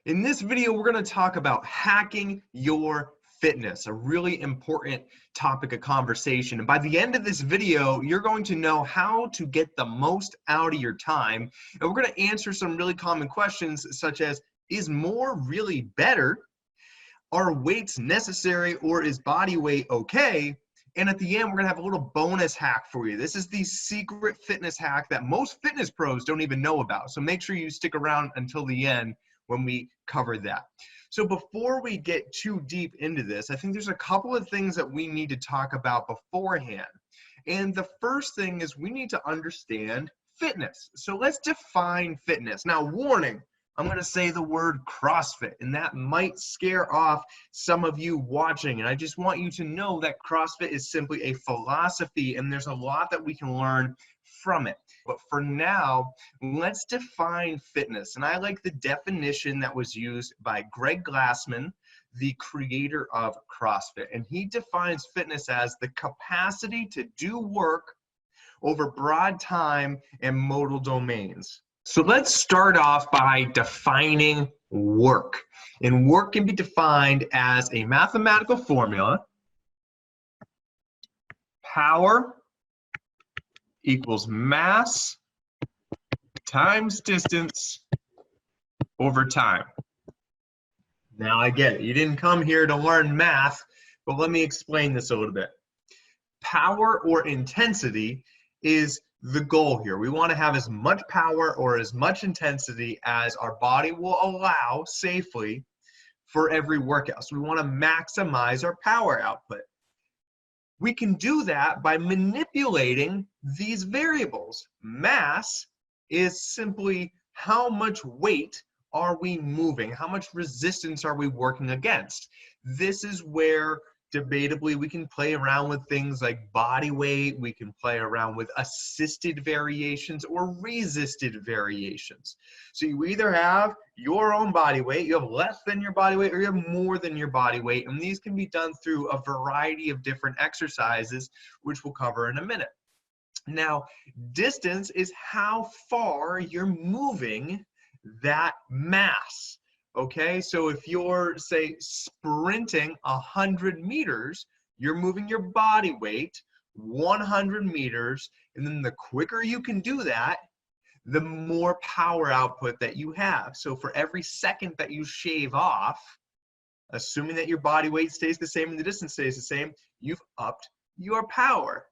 In this video, we're going to talk about hacking your fitness, a really important topic of conversation. And by the end of this video, you're going to know how to get the most out of your time. And we're going to answer some really common questions such as, is more really better? Are weights necessary, or is body weight okay? And at the end, we're going to have a little bonus hack for you. This is the secret fitness hack that most fitness pros don't even know about. So make sure you stick around until the end when we cover that. So before we get too deep into this, I think there's a couple of things that we need to talk about beforehand. And the first thing is we need to understand fitness. So let's define fitness. Now, warning, I'm going to say the word CrossFit, and that might scare off some of you watching. And I just want you to know that CrossFit is simply a philosophy, and there's a lot that we can learn from it. But for now, let's define fitness. And I like the definition that was used by Greg Glassman, the creator of CrossFit. And he defines fitness as the capacity to do work over broad time and modal domains. So let's start off by defining work. And work can be defined as a mathematical formula. Power equals mass times distance over time. Now I get it. You didn't come here to learn math, but let me explain this a little bit. Power or intensity is the goal here. We want to have as much power or as much intensity as our body will allow safely for every workout. So we want to maximize our power output. We can do that by manipulating these variables. Mass is simply how much weight are we moving? How much resistance are we working against? This is where debatably we can play around with things like body weight. We can play around with assisted variations or resisted variations. So you either have your own body weight, you have less than your body weight, or you have more than your body weight. And these can be done through a variety of different exercises, which we'll cover in a minute. Now, distance is how far you're moving that mass. Okay, so if you're, say, sprinting 100 meters, you're moving your body weight 100 meters, and then the quicker you can do that, the more power output that you have. So for every second that you shave off, assuming that your body weight stays the same and the distance stays the same, you've upped your power.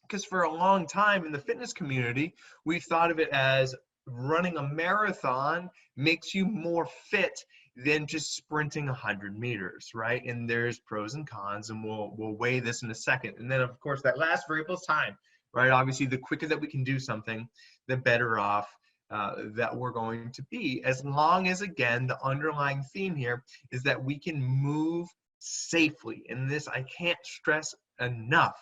Because for a long time in the fitness community, we've thought of it as running a marathon makes you more fit than just sprinting 100 meters, right? And there's pros and cons, and we'll weigh this in a second. And then, of course, that last variable is time, right? Obviously, the quicker that we can do something, the better off that we're going to be, as long as, again, the underlying theme here is that we can move safely. And this, I can't stress enough.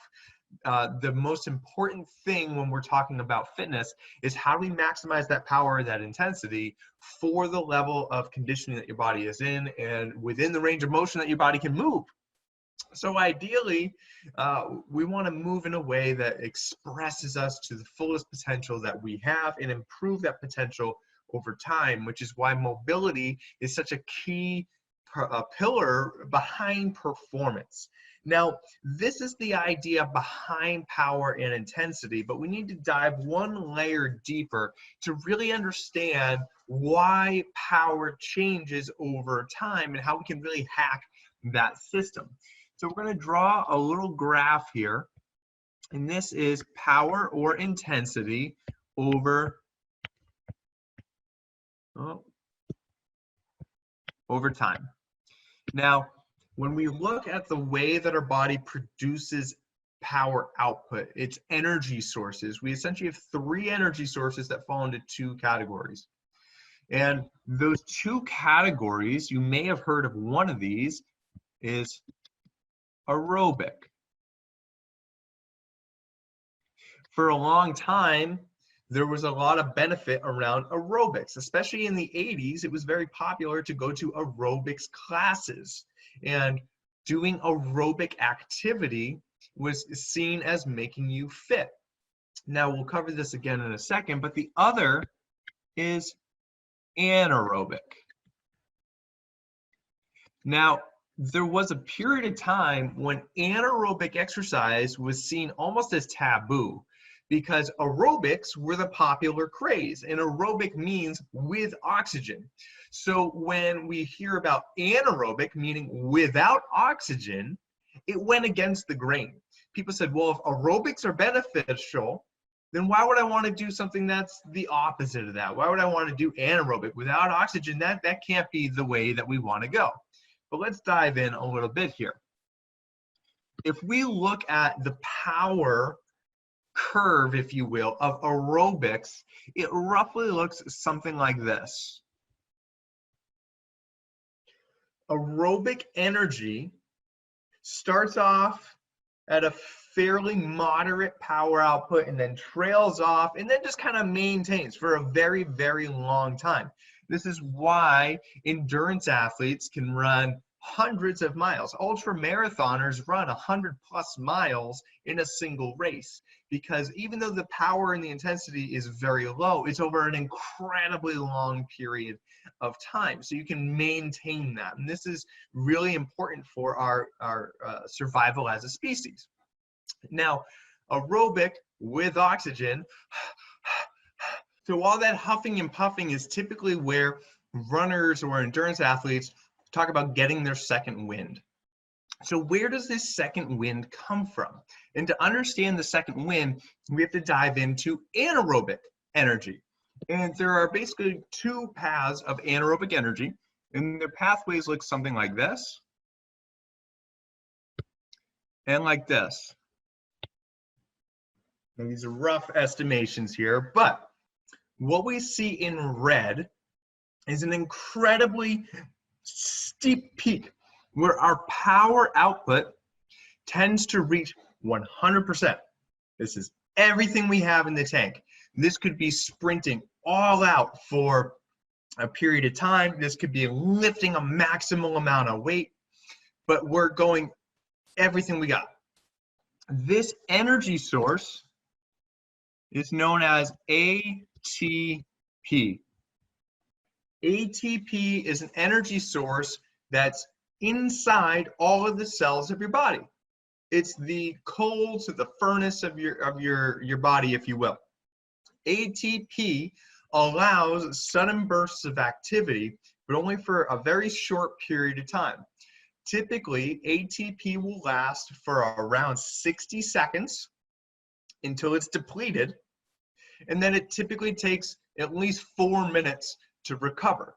The most important thing when we're talking about fitness is how do we maximize that power, that intensity for the level of conditioning that your body is in and within the range of motion that your body can move. So ideally, we want to move in a way that expresses us to the fullest potential that we have and improve that potential over time, which is why mobility is such a key pillar behind performance. Now, this is the idea behind power and intensity, but we need to dive one layer deeper to really understand why power changes over time and how we can really hack that system. So we're going to draw a little graph here, and this is power or intensity over time. Now, when we look at the way that our body produces power output, its energy sources, we essentially have three energy sources that fall into two categories. And those two categories, you may have heard of one of these, is aerobic. For a long time, there was a lot of benefit around aerobics, especially in the 80s. It was very popular to go to aerobics classes. And doing aerobic activity was seen as making you fit. Now, we'll cover this again in a second, but the other is anaerobic. Now, there was a period of time when anaerobic exercise was seen almost as taboo because aerobics were the popular craze, and aerobic means with oxygen. So when we hear about anaerobic, meaning without oxygen, it went against the grain. People said, well, if aerobics are beneficial, then why would I want to do something that's the opposite of that? Why would I want to do anaerobic? Without oxygen, that can't be the way that we want to go. But let's dive in a little bit here. If we look at the power curve, if you will, of aerobics, it roughly looks something like this. Aerobic energy starts off at a fairly moderate power output and then trails off and then just kind of maintains for a very, very long time. This is why endurance athletes can run hundreds of miles. Ultra marathoners run 100+ miles in a single race, because even though the power and the intensity is very low, it's over an incredibly long period of time. So you can maintain that. And this is really important for our survival as a species. Now, aerobic with oxygen, so all that huffing and puffing is typically where runners or endurance athletes talk about getting their second wind. So where does this second wind come from? And to understand the second wind, we have to dive into anaerobic energy. And there are basically two paths of anaerobic energy, and their pathways look something like this and like this. Now, these are rough estimations here, but what we see in red is an incredibly steep peak where our power output tends to reach 100%. This is everything we have in the tank. This could be sprinting all out for a period of time. This could be lifting a maximal amount of weight, but we're going everything we got. This energy source is known as ATP. ATP is an energy source that's inside all of the cells of your body. It's the coals of the furnace of your body, if you will. ATP allows sudden bursts of activity, but only for a very short period of time. Typically, ATP will last for around 60 seconds until it's depleted, and then it typically takes at least 4 minutes to recover.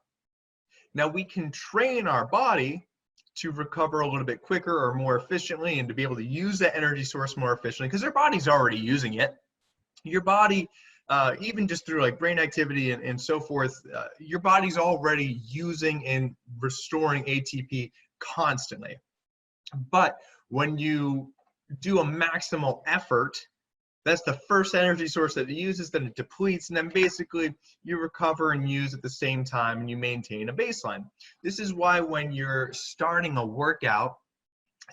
Now, we can train our body to recover a little bit quicker or more efficiently, and to be able to use that energy source more efficiently, because our body's already using it. Your body, even just through like brain activity and so forth, your body's already using and restoring ATP constantly. But when you do a maximal effort, that's the first energy source that it uses, then it depletes, and then basically you recover and use at the same time, and you maintain a baseline. This is why when you're starting a workout,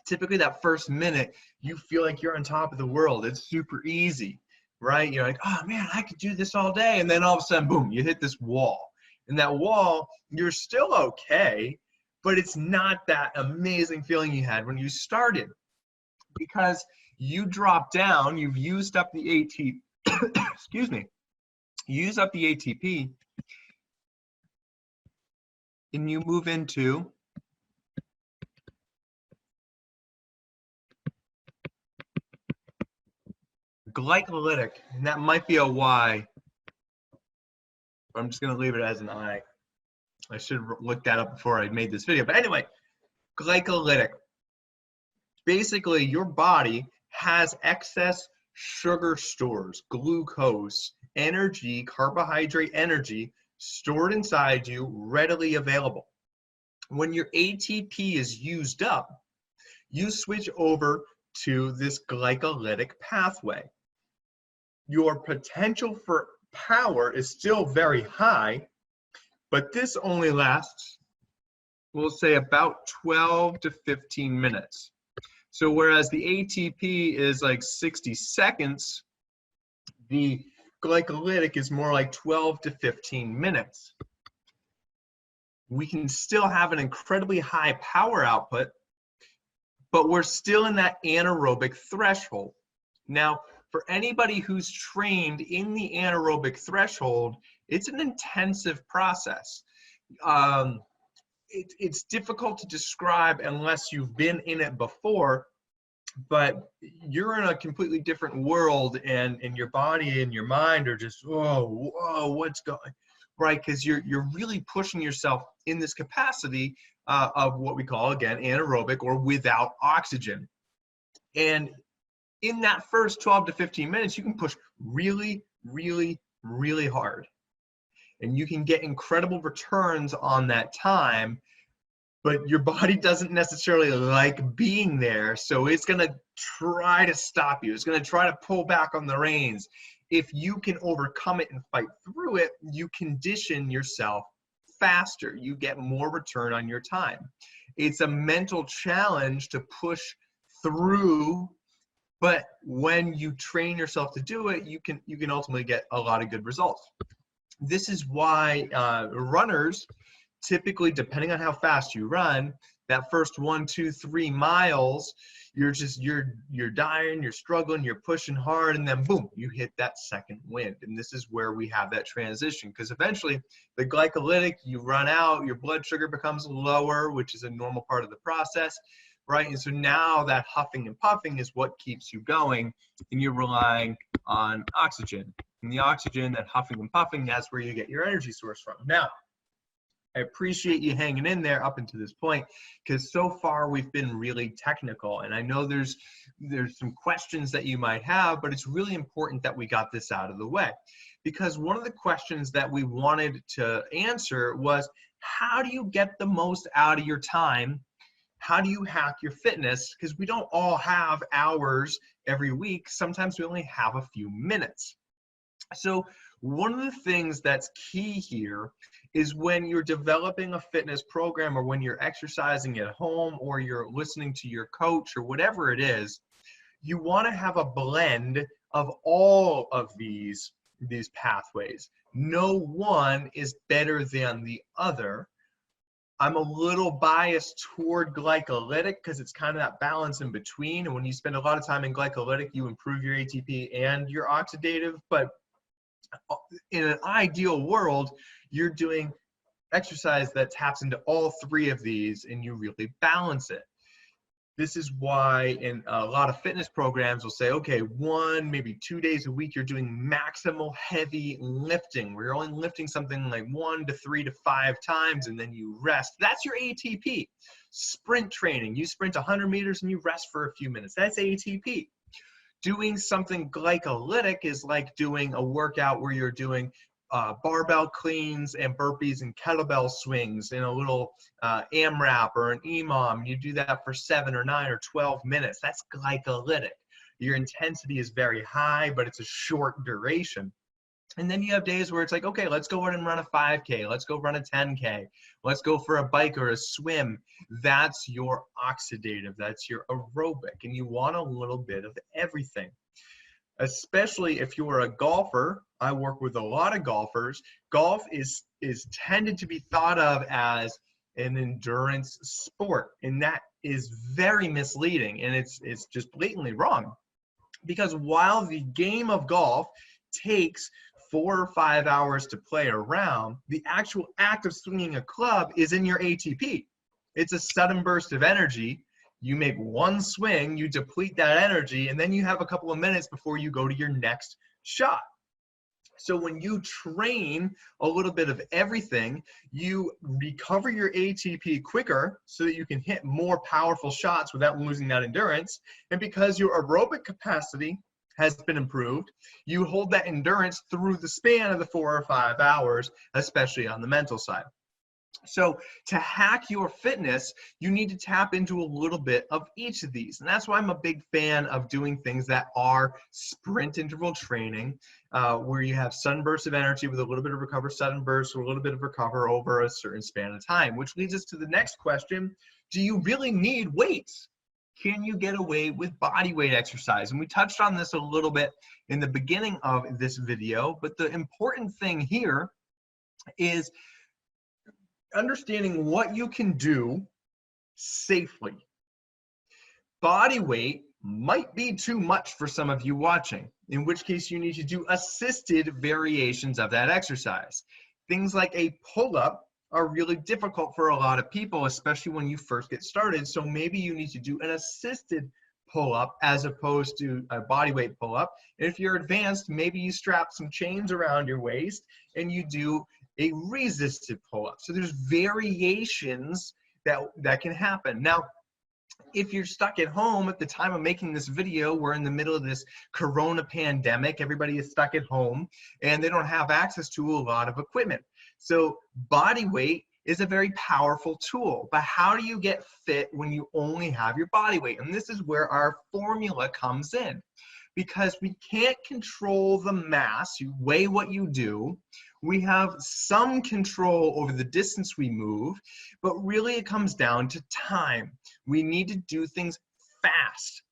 typically that first minute, you feel like you're on top of the world. It's super easy, right? You're like, oh man, I could do this all day. And then all of a sudden, boom, you hit this wall. And that wall, you're still okay, but it's not that amazing feeling you had when you started, because you drop down, you've used up the ATP, excuse me, use up the ATP, and you move into glycolytic, and that might be a Y. I'm just going to leave it as an I. I should have looked that up before I made this video. But anyway, glycolytic. Basically, your body has excess sugar stores, glucose, energy, carbohydrate energy stored inside you, readily available. When your ATP is used up, you switch over to this glycolytic pathway. Your potential for power is still very high, but this only lasts, we'll say, about 12 to 15 minutes. So whereas the ATP is like 60 seconds, the glycolytic is more like 12 to 15 minutes. we can still have an incredibly high power output, but we're still in that anaerobic threshold. Now, for anybody who's trained in the anaerobic threshold, it's an intensive process. It's difficult to describe unless you've been in it before, but you're in a completely different world, and your body and your mind are just, whoa, what's going, right? Because you're really pushing yourself in this capacity of what we call, again, anaerobic or without oxygen. And in that first 12 to 15 minutes, you can push really, really, really hard. And you can get incredible returns on that time, but your body doesn't necessarily like being there, so it's going to try to stop you. It's going to try to pull back on the reins. If you can overcome it and fight through it, you condition yourself faster. You get more return on your time. It's a mental challenge to push through, but when you train yourself to do it, you can ultimately get a lot of good results. This is why runners, typically, depending on how fast you run, that first 1, 2, 3 miles, you're dying, you're struggling, you're pushing hard, and then boom, you hit that second wind. And this is where we have that transition, because eventually the glycolytic, you run out, your blood sugar becomes lower, which is a normal part of the process, right? And so now that huffing and puffing is what keeps you going, and you're relying on oxygen. And the oxygen, that huffing and puffing, that's where you get your energy source from. Now, I appreciate you hanging in there up until this point, because so far we've been really technical, and I know there's some questions that you might have, but it's really important that we got this out of the way, because one of the questions that we wanted to answer was, how do you get the most out of your time? How do you hack your fitness? Because we don't all have hours every week. Sometimes we only have a few minutes. So one of the things that's key here is when you're developing a fitness program, or when you're exercising at home, or you're listening to your coach, or whatever it is, you want to have a blend of all of these pathways. No one is better than the other. I'm a little biased toward glycolytic because it's kind of that balance in between. And when you spend a lot of time in glycolytic, you improve your ATP and your oxidative. But in an ideal world, you're doing exercise that taps into all three of these, and you really balance it. This is why in a lot of fitness programs will say, okay, 1, maybe 2 days a week, you're doing maximal heavy lifting, where you're only lifting something like 1 to 3 to 5 times, and then you rest. That's your ATP. Sprint training, you sprint 100 meters and you rest for a few minutes. That's ATP. Doing something glycolytic is like doing a workout where you're doing barbell cleans and burpees and kettlebell swings in a little AMRAP or an EMOM. You do that for 7 or 9 or 12 minutes. That's glycolytic. Your intensity is very high, but it's a short duration. And then you have days where it's like, okay, let's go out and run a 5K. Let's go run a 10K. Let's go for a bike or a swim. That's your oxidative. That's your aerobic. And you want a little bit of everything. Especially if you're a golfer. I work with a lot of golfers. Golf is tended to be thought of as an endurance sport, and that is very misleading, and it's just blatantly wrong. Because while the game of golf takes 4 or 5 hours to play around, the actual act of swinging a club is in your ATP. It's a sudden burst of energy. You make one swing, you deplete that energy, and then you have a couple of minutes before you go to your next shot. So when you train a little bit of everything, you recover your ATP quicker so that you can hit more powerful shots without losing that endurance. And because your aerobic capacity has been improved, you hold that endurance through the span of the 4 or 5 hours, especially on the mental side. So to hack your fitness, you need to tap into a little bit of each of these. And that's why I'm a big fan of doing things that are sprint interval training, where you have sudden bursts of energy with a little bit of recover, sudden bursts, or a little bit of recover over a certain span of time, which leads us to the next question. Do you really need weights? Can you get away with body weight exercise? And we touched on this a little bit in the beginning of this video, but the important thing here is understanding what you can do safely. Body weight might be too much for some of you watching, in which case you need to do assisted variations of that exercise. Things like a pull-up are really difficult for a lot of people, especially when you first get started. So maybe you need to do an assisted pull-up as opposed to a body weight pull-up. And if you're advanced, maybe you strap some chains around your waist and you do a resisted pull-up. So there's variations that can happen. Now, if you're stuck at home at the time of making this video, we're in the middle of this corona pandemic, everybody is stuck at home and they don't have access to a lot of equipment. So body weight is a very powerful tool, but how do you get fit when you only have your body weight? And this is where our formula comes in, because we can't control the mass. You weigh what you do. We have some control over the distance we move, but really it comes down to time. We need to do things fast.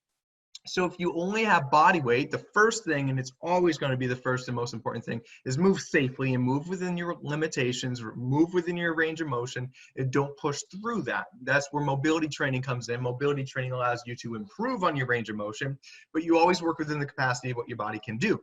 So if you only have body weight, the first thing, and it's always going to be the first and most important thing, is move safely and move within your limitations, move within your range of motion, and don't push through that. That's where mobility training comes in. Mobility training allows you to improve on your range of motion, but you always work within the capacity of what your body can do.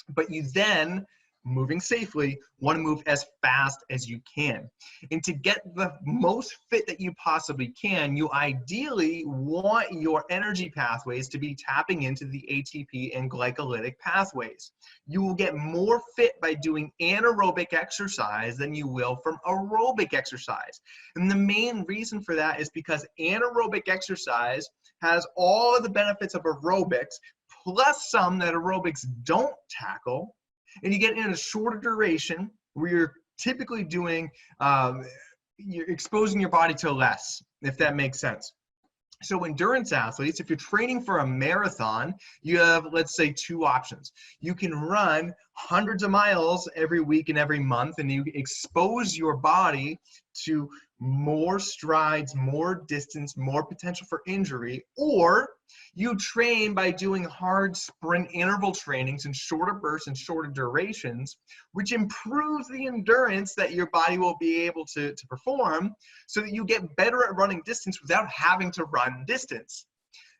But you then, moving safely, want to move as fast as you can. And to get the most fit that you possibly can, you ideally want your energy pathways to be tapping into the ATP and glycolytic pathways. You will get more fit by doing anaerobic exercise than you will from aerobic exercise. And the main reason for that is because anaerobic exercise has all of the benefits of aerobics, plus some that aerobics don't tackle. And you get in a shorter duration where you're typically doing, you're exposing your body to less, if that makes sense. So endurance athletes, if you're training for a marathon, you have, let's say, two options. You can run hundreds of miles every week and every month, and you expose your body to more strides, more distance, more potential for injury, or you train by doing hard sprint interval trainings in shorter bursts and shorter durations, which improves the endurance that your body will be able to perform so that you get better at running distance without having to run distance.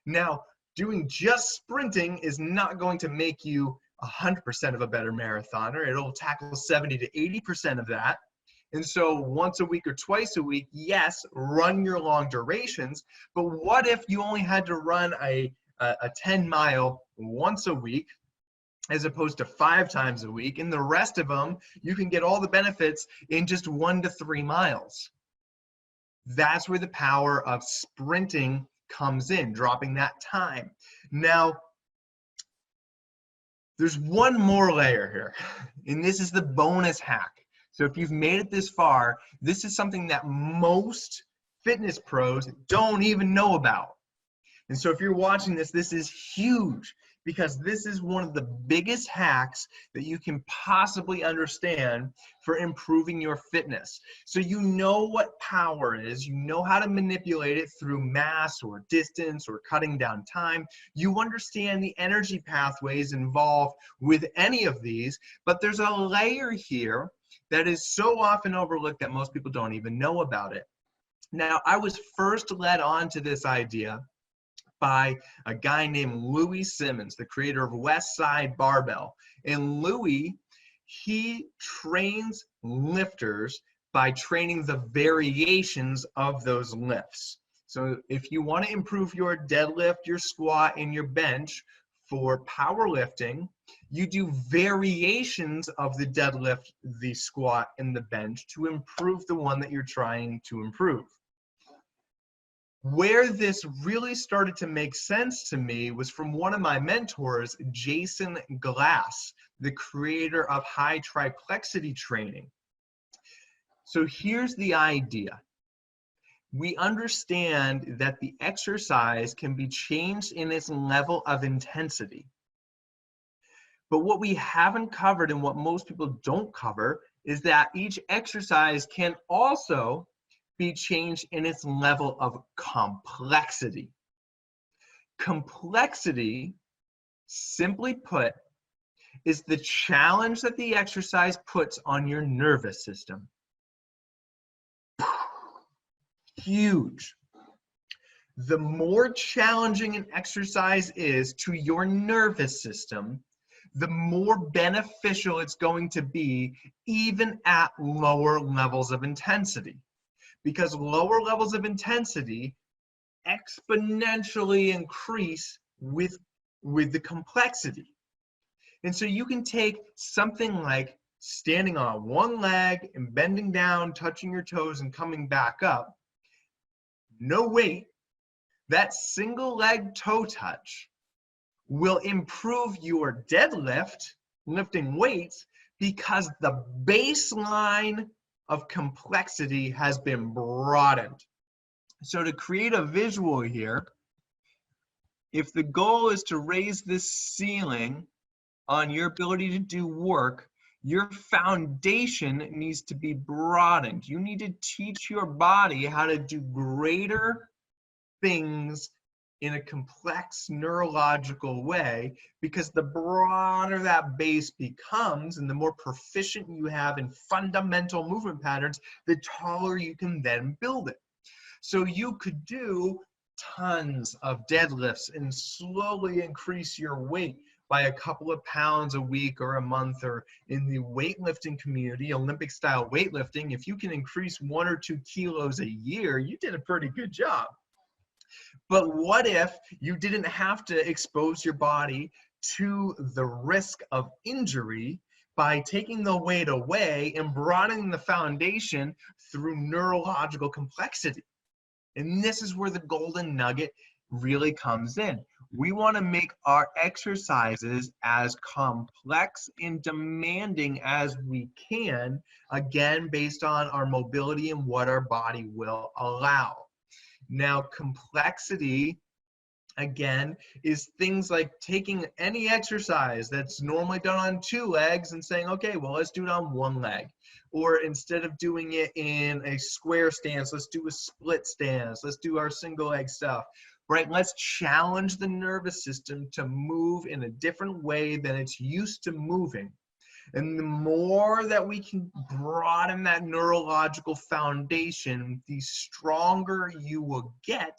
Now, doing just sprinting is not going to make you 100% of a better marathoner. It'll tackle 70 to 80% of that. And so once a week or twice a week, yes, run your long durations, but what if you only had to run a 10-mile once a week as opposed to 5 times a week, and the rest of them, you can get all the benefits in just 1 to 3 miles. That's where the power of sprinting comes in, dropping that time. Now, there's one more layer here, and this is the bonus hack. So if you've made it this far, this is something that most fitness pros don't even know about. And so if you're watching this, this is huge, because this is one of the biggest hacks that you can possibly understand for improving your fitness. So you know what power is, you know how to manipulate it through mass or distance or cutting down time. You understand the energy pathways involved with any of these, but there's a layer here that is so often overlooked that most people don't even know about it. Now, I was first led on to this idea by a guy named Louis Simmons, the creator of West Side Barbell. And Louis, he trains lifters by training the variations of those lifts. So if you want to improve your deadlift, your squat, and your bench for powerlifting, you do variations of the deadlift, the squat, and the bench to improve the one that you're trying to improve. Where this really started to make sense to me was from one of my mentors, Jason Glass, the creator of high triplex training. So here's the idea. We understand that the exercise can be changed in its level of intensity. But what we haven't covered, and what most people don't cover, is that each exercise can also be changed in its level of complexity. Complexity, simply put, is the challenge that the exercise puts on your nervous system. huge. The more challenging an exercise is to your nervous system, the more beneficial it's going to be even at lower levels of intensity. Because lower levels of intensity exponentially increase with the complexity. And so you can take something like standing on one leg and bending down, touching your toes and coming back up, no weight, that single leg toe touch will improve your deadlift, lifting weights, because the baseline of complexity has been broadened. So to create a visual here, if the goal is to raise this ceiling on your ability to do work, your foundation needs to be broadened. You need to teach your body how to do greater things in a complex neurological way, because the broader that base becomes and the more proficient you have in fundamental movement patterns, the taller you can then build it. So you could do tons of deadlifts and slowly increase your weight by a couple of pounds a week or a month, or in the weightlifting community, Olympic style weightlifting, if you can increase 1 or 2 kilos a year, you did a pretty good job. But what if you didn't have to expose your body to the risk of injury by taking the weight away and broadening the foundation through neurological complexity? And this is where the golden nugget really comes in. We want to make our exercises as complex and demanding as we can, again, based on our mobility and what our body will allow. Now, complexity, again, is things like taking any exercise that's normally done on 2 legs and saying, okay, well, let's do it on 1 leg. Or instead of doing it in a square stance, let's do a split stance. Let's do our single leg stuff, right? Let's challenge the nervous system to move in a different way than it's used to moving. And the more that we can broaden that neurological foundation, the stronger you will get,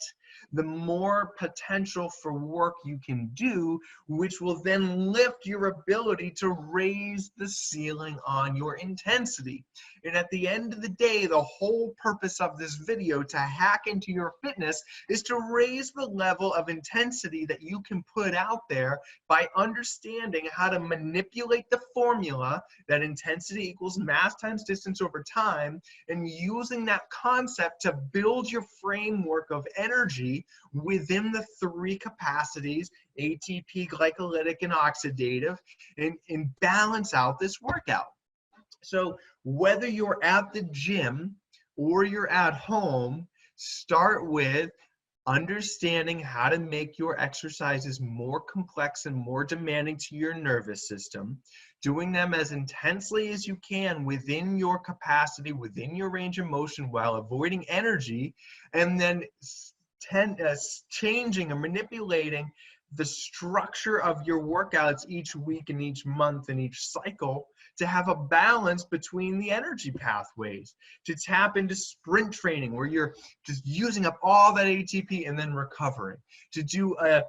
the more potential for work you can do, which will then lift your ability to raise the ceiling on your intensity. And at the end of the day, the whole purpose of this video to hack into your fitness is to raise the level of intensity that you can put out there by understanding how to manipulate the formula that intensity equals mass times distance over time, and using that concept to build your framework of energy within the 3 capacities, ATP, glycolytic, and oxidative, and balance out this workout. So whether you're at the gym or you're at home, start with understanding how to make your exercises more complex and more demanding to your nervous system, doing them as intensely as you can within your capacity, within your range of motion, while avoiding energy, and then changing and manipulating the structure of your workouts each week and each month and each cycle to have a balance between the energy pathways, to tap into sprint training where you're just using up all that ATP and then recovering, to do a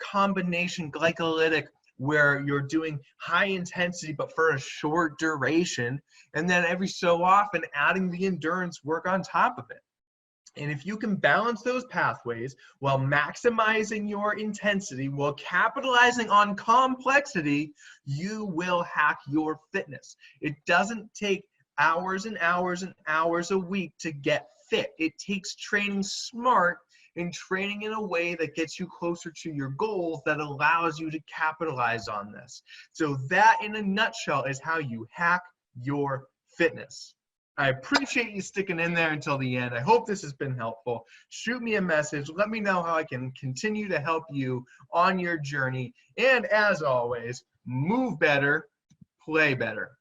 combination glycolytic where you're doing high intensity but for a short duration, and then every so often adding the endurance work on top of it. And if you can balance those pathways while maximizing your intensity, while capitalizing on complexity, you will hack your fitness. It doesn't take hours and hours and hours a week to get fit. It takes training smart and training in a way that gets you closer to your goals, that allows you to capitalize on this. So that, in a nutshell, is how you hack your fitness. I appreciate you sticking in there until the end. I hope this has been helpful. Shoot me a message. Let me know how I can continue to help you on your journey. And as always, move better, play better.